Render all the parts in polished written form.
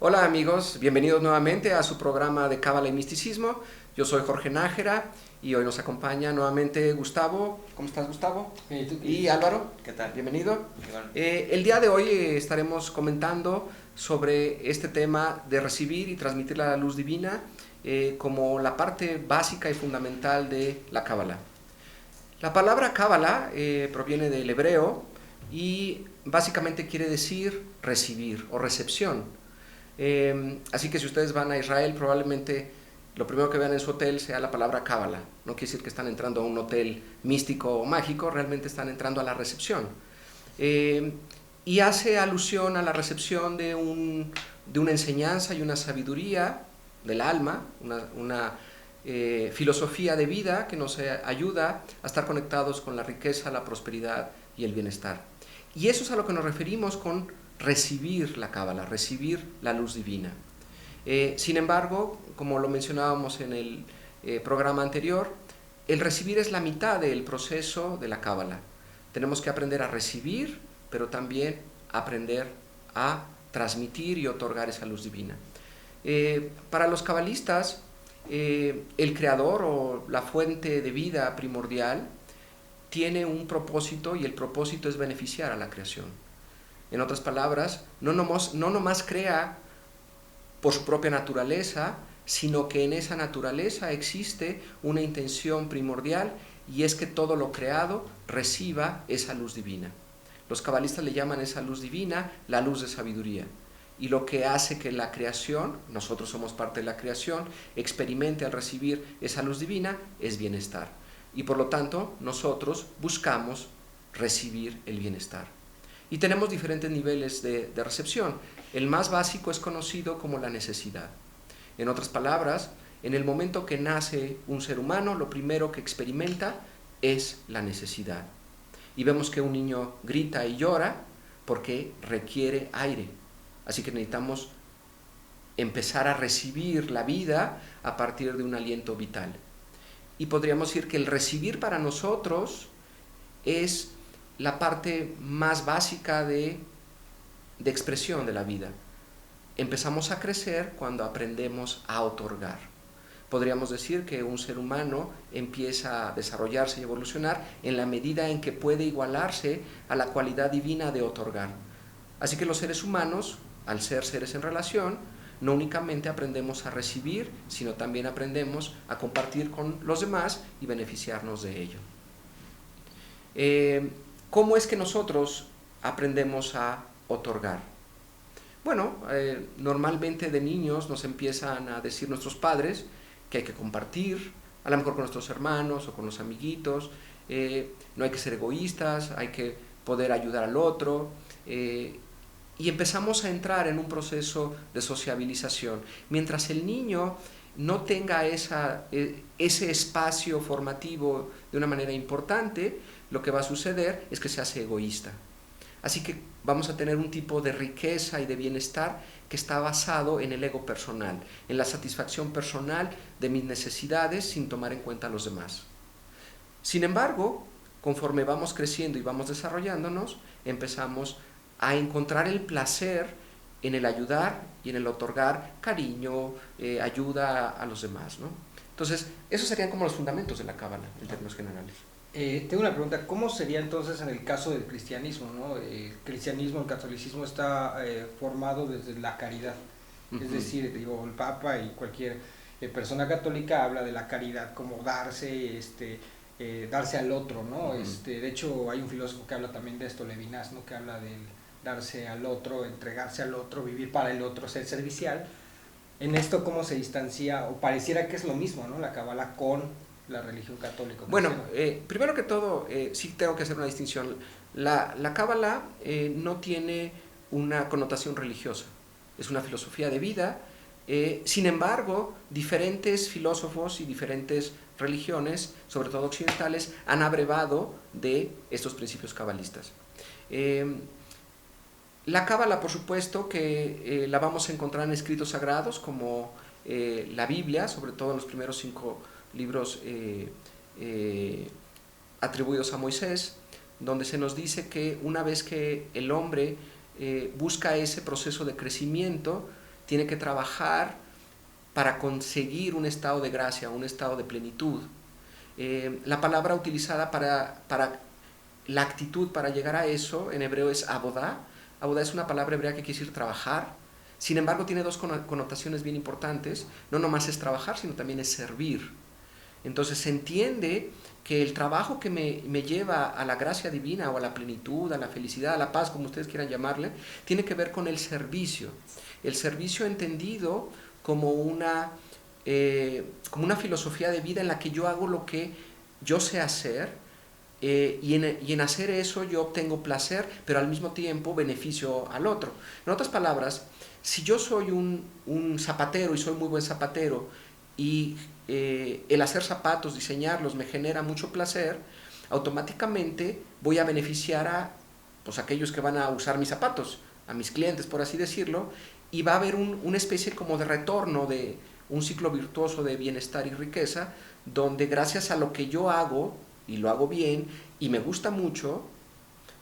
Hola amigos, bienvenidos nuevamente a su programa de Cábala y Misticismo. Yo soy Jorge Nájera y hoy nos acompaña nuevamente Gustavo. ¿Cómo estás, Gustavo? ¿Y tú qué Y dices? Álvaro. ¿Qué tal? Bienvenido. Igual. El día de hoy estaremos comentando sobre este tema de recibir y transmitir la luz divina como la parte básica y fundamental de la Cábala. La palabra Cábala proviene del hebreo y básicamente quiere decir recibir o recepción. Así que si ustedes van a Israel, probablemente lo primero que vean en su hotel sea la palabra Cábala. No quiere decir que están entrando a un hotel místico o mágico, realmente están entrando a la recepción. Eh, y hace alusión a la recepción de una enseñanza y una sabiduría del alma, una filosofía de vida que nos ayuda a estar conectados con la riqueza, la prosperidad y el bienestar. Y eso es a lo que nos referimos con recibir la Cábala, recibir la luz divina. Sin embargo, como lo mencionábamos en el programa anterior, el recibir es la mitad del proceso de la Cábala. Tenemos que aprender a recibir, pero también aprender a transmitir y otorgar esa luz divina. Para los cabalistas, el creador o la fuente de vida primordial tiene un propósito y el propósito es beneficiar a la creación. En otras palabras, no nomás crea por su propia naturaleza, sino que en esa naturaleza existe una intención primordial y es que todo lo creado reciba esa luz divina. Los cabalistas le llaman esa luz divina la luz de sabiduría. Y lo que hace que la creación, nosotros somos parte de la creación, experimente al recibir esa luz divina es bienestar. Y por lo tanto, nosotros buscamos recibir el bienestar. Y tenemos diferentes niveles de recepción. El más básico es conocido como la necesidad. En otras palabras, en el momento que nace un ser humano, lo primero que experimenta es la necesidad. Y vemos que un niño grita y llora porque requiere aire. Así que necesitamos empezar a recibir la vida a partir de un aliento vital. Y podríamos decir que el recibir para nosotros es la parte más básica de expresión de la vida. Empezamos a crecer cuando aprendemos a otorgar. Podríamos decir que un ser humano empieza a desarrollarse y evolucionar en la medida en que puede igualarse a la cualidad divina de otorgar. Así que los seres humanos, al ser seres en relación, no únicamente aprendemos a recibir, sino también aprendemos a compartir con los demás y beneficiarnos de ello. ¿Cómo es que nosotros aprendemos a otorgar? Bueno, normalmente de niños nos empiezan a decir nuestros padres que hay que compartir, a lo mejor con nuestros hermanos o con los amiguitos, no hay que ser egoístas, hay que poder ayudar al otro, y empezamos a entrar en un proceso de sociabilización. Mientras el niño no tenga ese espacio formativo de una manera importante, lo que va a suceder es que se hace egoísta. Así que vamos a tener un tipo de riqueza y de bienestar que está basado en el ego personal, en la satisfacción personal de mis necesidades sin tomar en cuenta a los demás. Sin embargo, conforme vamos creciendo y vamos desarrollándonos, empezamos a encontrar el placer en el ayudar y en el otorgar cariño, ayuda a los demás, ¿no? Entonces, esos serían como los fundamentos de la Cábala en términos generales. Tengo una pregunta, ¿cómo sería entonces en el caso del cristianismo, ¿no? El cristianismo, el catolicismo está formado desde la caridad. Es decir, digo, el Papa y cualquier persona católica habla de la caridad como darse, darse al otro, ¿no? De hecho, hay un filósofo que habla también de esto, Levinas, ¿no? Que habla del darse al otro, entregarse al otro, vivir para el otro, ser servicial. En esto, ¿cómo se distancia? O pareciera que es lo mismo, ¿no? La Cábala con la religión católica. Bueno, primero que todo, sí tengo que hacer una distinción. La Cábala no tiene una connotación religiosa, es una filosofía de vida. Sin embargo, diferentes filósofos y diferentes religiones, sobre todo occidentales, han abrevado de estos principios cabalistas. La Cábala, por supuesto, que la vamos a encontrar en escritos sagrados como la Biblia, sobre todo en los primeros 5 libros atribuidos a Moisés, donde se nos dice que una vez que el hombre busca ese proceso de crecimiento, tiene que trabajar para conseguir un estado de gracia, un estado de plenitud. La palabra utilizada para la actitud para llegar a eso en hebreo es avodah. Avodah es una palabra hebrea que quiere decir trabajar. Sin embargo, tiene dos connotaciones bien importantes. No nomás es trabajar, sino también es servir. Entonces se entiende que el trabajo que me lleva a la gracia divina o a la plenitud, a la felicidad, a la paz, como ustedes quieran llamarle, tiene que ver con el servicio. El servicio entendido como una filosofía de vida en la que yo hago lo que yo sé hacer, y en hacer eso yo obtengo placer, pero al mismo tiempo beneficio al otro. En otras palabras, si yo soy un zapatero y soy muy buen zapatero, y el hacer zapatos, diseñarlos, me genera mucho placer, automáticamente voy a beneficiar a pues, aquellos que van a usar mis zapatos, a mis clientes, por así decirlo, y va a haber una especie como de retorno, de un ciclo virtuoso de bienestar y riqueza, donde gracias a lo que yo hago, y lo hago bien, y me gusta mucho,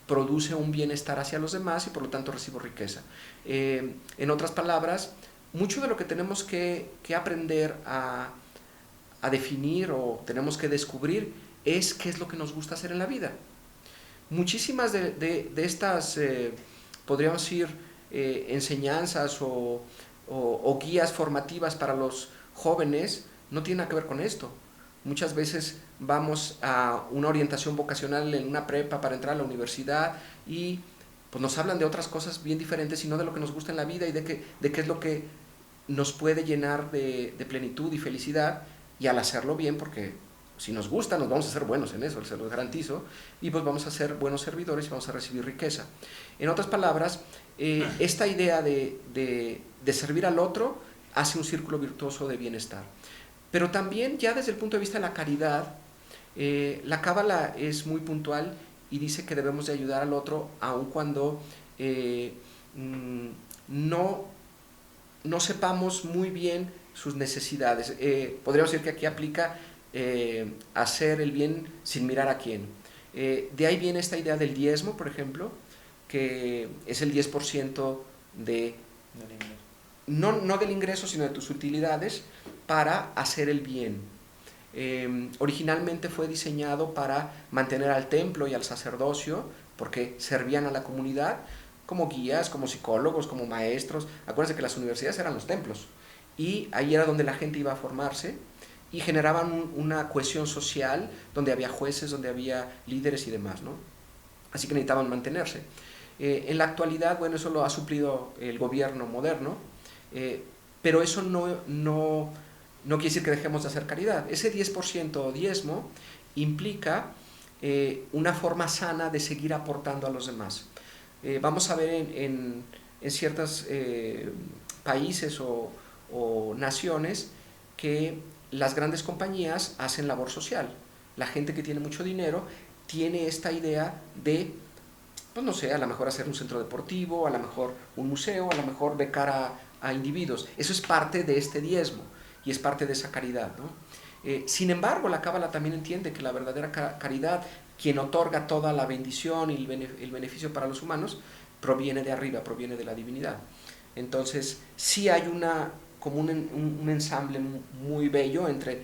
produce un bienestar hacia los demás y por lo tanto recibo riqueza. En otras palabras, mucho de lo que tenemos que aprender a definir o tenemos que descubrir es qué es lo que nos gusta hacer en la vida. Muchísimas de estas, podríamos decir, enseñanzas o guías formativas para los jóvenes no tienen nada que ver con esto. Muchas veces vamos a una orientación vocacional en una prepa para entrar a la universidad y pues nos hablan de otras cosas bien diferentes y no de lo que nos gusta en la vida y de qué es lo que nos puede llenar de plenitud y felicidad, y al hacerlo bien, porque si nos gusta nos vamos a hacer buenos en eso, se lo garantizo, y pues vamos a ser buenos servidores y vamos a recibir riqueza. En otras palabras, esta idea de servir al otro hace un círculo virtuoso de bienestar. Pero también ya desde el punto de vista de la caridad, la Cábala es muy puntual y dice que debemos de ayudar al otro aun cuando no sepamos muy bien sus necesidades. Podríamos decir que aquí aplica hacer el bien sin mirar a quién. De ahí viene esta idea del diezmo, por ejemplo, que es el 10% de... No del ingreso, sino de tus utilidades, para hacer el bien. Originalmente fue diseñado para mantener al templo y al sacerdocio, porque servían a la comunidad como guías, como psicólogos, como maestros. Acuérdense que las universidades eran los templos, y ahí era donde la gente iba a formarse, y generaban una cohesión social, donde había jueces, donde había líderes y demás, ¿no? Así que necesitaban mantenerse. En la actualidad, bueno, eso lo ha suplido el gobierno moderno, pero eso no quiere decir que dejemos de hacer caridad. Ese 10% diezmo implica una forma sana de seguir aportando a los demás. Vamos a ver en ciertos países o naciones que las grandes compañías hacen labor social. La gente que tiene mucho dinero tiene esta idea de, pues no sé, a lo mejor hacer un centro deportivo, a lo mejor un museo, a lo mejor becar a individuos. Eso es parte de este diezmo y es parte de esa caridad, ¿no? Sin embargo, la Cábala también entiende que la verdadera caridad, quien otorga toda la bendición y el beneficio para los humanos, proviene de arriba, proviene de la divinidad. Entonces, sí hay como un ensamble muy bello entre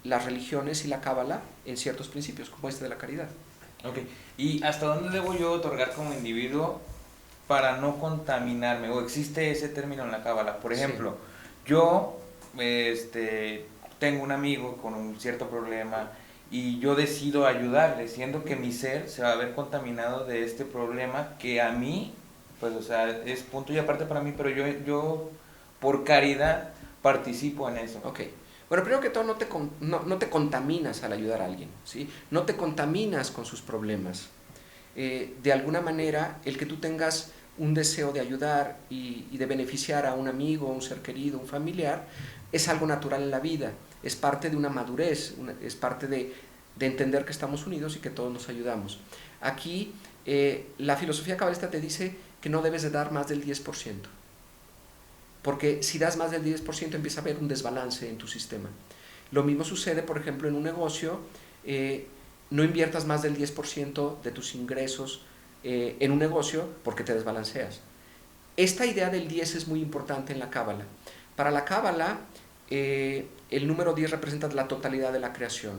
las religiones y la Cábala en ciertos principios, como este de la caridad. Ok, ¿y hasta dónde debo yo otorgar como individuo para no contaminarme? ¿O existe ese término en la Cábala? Por ejemplo, sí. Yo tengo un amigo con un cierto problema y yo decido ayudarle, siendo que mi ser se va a ver contaminado de este problema que a mí, pues o sea, es punto y aparte para mí, pero yo por caridad participo en eso. Ok. Bueno, primero que todo, no te contaminas al ayudar a alguien, ¿sí? No te contaminas con sus problemas. De alguna manera, el que tú tengas un deseo de ayudar y de beneficiar a un amigo, un ser querido, un familiar, es algo natural en la vida, es parte de una madurez, es parte de entender que estamos unidos y que todos nos ayudamos. Aquí, la filosofía cabalista te dice que no debes de dar más del 10%. Porque si das más del 10% empieza a haber un desbalance en tu sistema. Lo mismo sucede, por ejemplo, en un negocio. No inviertas más del 10% de tus ingresos en un negocio porque te desbalanceas. Esta idea del 10 es muy importante en la Cábala. Para la Cábala, el número 10 representa la totalidad de la creación.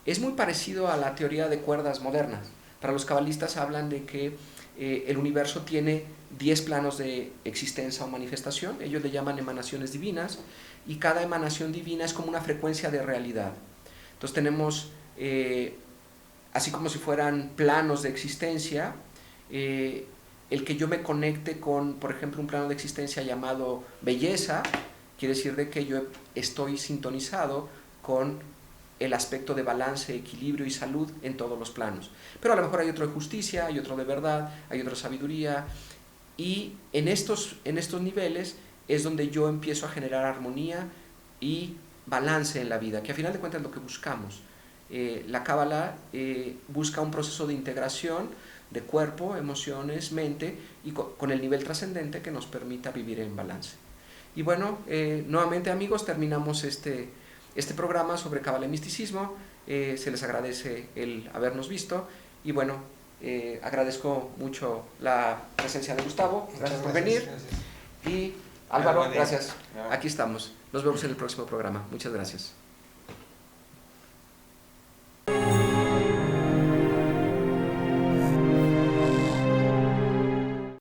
Es muy parecido a la teoría de cuerdas modernas. Para los cabalistas hablan de que el universo tiene 10 planos de existencia o manifestación, ellos le llaman emanaciones divinas, y cada emanación divina es como una frecuencia de realidad. Entonces tenemos, así como si fueran planos de existencia, el que yo me conecte con, por ejemplo, un plano de existencia llamado belleza, quiere decir de que yo estoy sintonizado con el aspecto de balance, equilibrio y salud en todos los planos. Pero a lo mejor hay otro de justicia, hay otro de verdad, hay otro de sabiduría, y en estos niveles es donde yo empiezo a generar armonía y balance en la vida, que a final de cuentas es lo que buscamos. La Cábala busca un proceso de integración de cuerpo, emociones, mente, y con el nivel trascendente que nos permita vivir en balance. Y bueno, nuevamente amigos, terminamos este programa sobre Cábala y misticismo. Se les agradece el habernos visto, y bueno, agradezco mucho la presencia de Gustavo, gracias por venir, y Álvaro, gracias, aquí estamos, nos vemos en el próximo programa, muchas gracias.